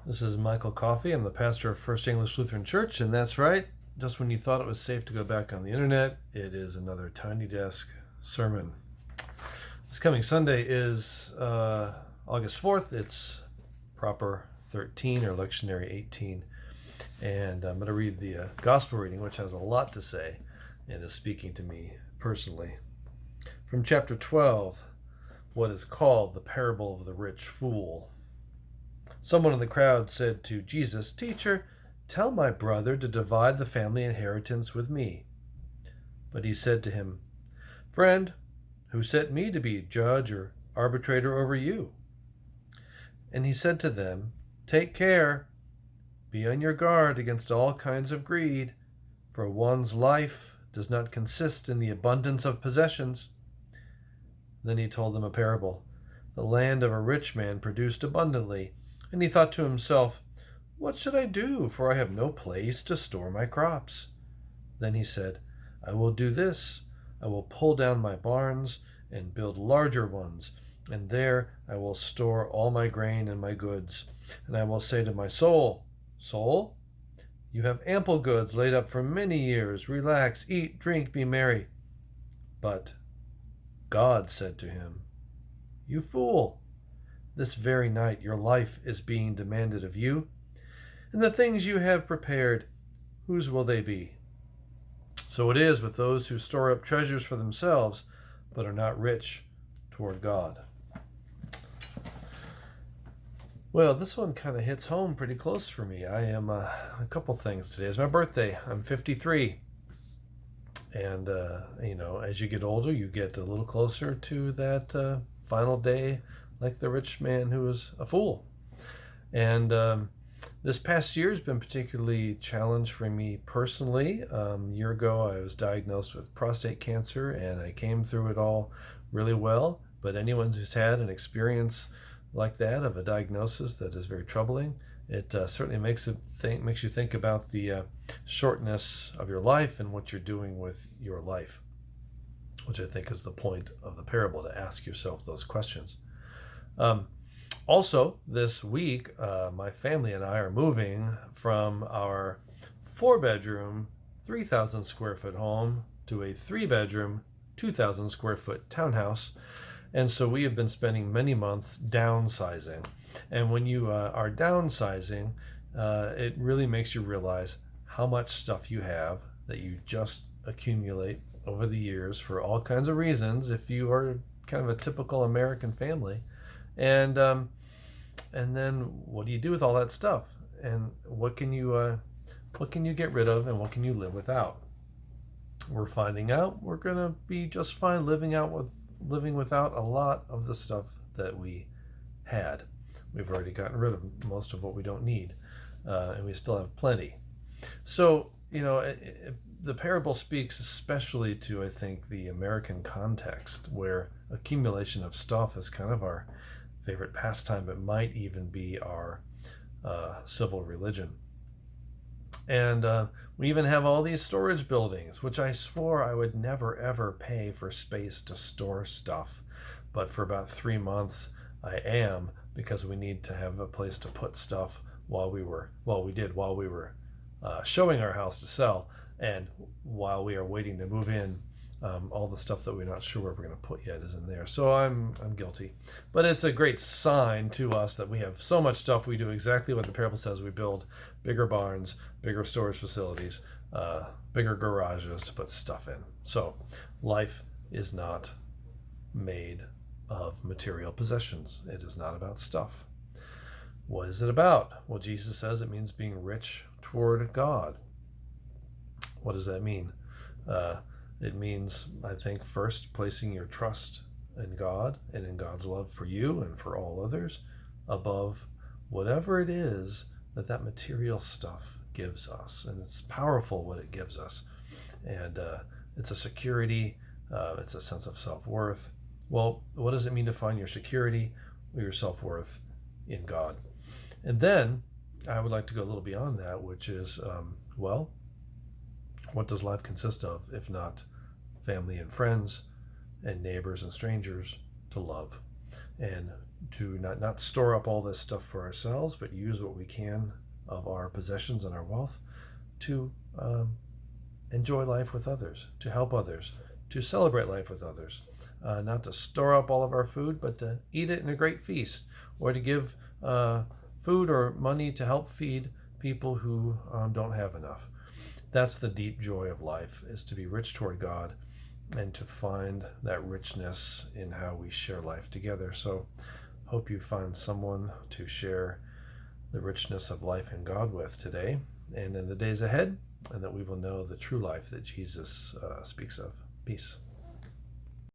This is Michael Coffey. I'm the pastor of First English Lutheran Church, and that's right. Just when you thought it was safe to go back on the internet, it is another Tiny Desk sermon. This coming Sunday is August 4th. It's proper 13 or Lectionary 18. And I'm going to read the gospel reading, which has a lot to say and is speaking to me personally. From chapter 12, what is called the parable of the rich fool. Someone in the crowd said to Jesus, "Teacher, tell my brother to divide the family inheritance with me." But he said to him, "Friend, who set me to be judge or arbitrator over you?" And he said to them, "Take care. Be on your guard against all kinds of greed, for one's life does not consist in the abundance of possessions." Then he told them a parable. The land of a rich man produced abundantly, and he thought to himself, "What should I do, for I have no place to store my crops?" Then he said, "I will do this. I will pull down my barns and build larger ones, and there I will store all my grain and my goods. And I will say to my soul, 'Soul, you have ample goods laid up for many years. Relax, eat, drink, be merry.' But God said to him, 'You fool! This very night your life is being demanded of you, and the things you have prepared, whose will they be?' So it is with those who store up treasures for themselves, but are not rich toward God." Well, this one kind of hits home pretty close for me. I am a couple things. Today is my birthday. I'm 53. And, as you get older, you get a little closer to that final day, like the rich man who was a fool. And this past year has been particularly challenged for me personally. A year ago, I was diagnosed with prostate cancer, and I came through it all really well. But anyone who's had an experience like that of a diagnosis that is very troubling, it certainly makes you think about the shortness of your life and what you're doing with your life, which I think is the point of the parable, to ask yourself those questions. Also, this week, my family and I are moving from our 4-bedroom, 3,000 square foot home to a 3-bedroom, 2,000 square foot townhouse. And so we have been spending many months downsizing. And when you are downsizing, it really makes you realize how much stuff you have that you just accumulate over the years for all kinds of reasons, if you are kind of a typical American family. And then what do you do with all that stuff? And what can you get rid of, and what can you live without? We're finding out we're going to be just fine living without a lot of the stuff that we had. We've already gotten rid of most of what we don't need, and we still have plenty. So, the parable speaks especially to, I think, the American context, where accumulation of stuff is kind of our favorite pastime. It might even be our civil religion. And we even have all these storage buildings, which I swore I would never ever pay for space to store stuff. But for about 3 months I am, because we need to have a place to put stuff while we were showing our house to sell, and while we are waiting to move in. All the stuff that we're not sure where we're going to put yet is in there. So I'm guilty. But it's a great sign to us that we have so much stuff. We do exactly what the parable says. We build bigger barns, bigger storage facilities, bigger garages to put stuff in. So life is not made of material possessions. It is not about stuff. What is it about? Well, Jesus says it means being rich toward God. What does that mean? It means, I think, first placing your trust in God and in God's love for you and for all others above whatever it is that material stuff gives us. And it's powerful what it gives us. And it's a security. It's a sense of self-worth. Well, what does it mean to find your security or your self-worth in God? And then I would like to go a little beyond that, which is, what does life consist of if not family and friends and neighbors and strangers to love? And to not store up all this stuff for ourselves, but use what we can of our possessions and our wealth to enjoy life with others, to help others, to celebrate life with others. Not to store up all of our food, but to eat it in a great feast, or to give food or money to help feed people who don't have enough. That's the deep joy of life, is to be rich toward God and to find that richness in how we share life together. So hope you find someone to share the richness of life in God with today and in the days ahead, and that we will know the true life that Jesus speaks of. Peace.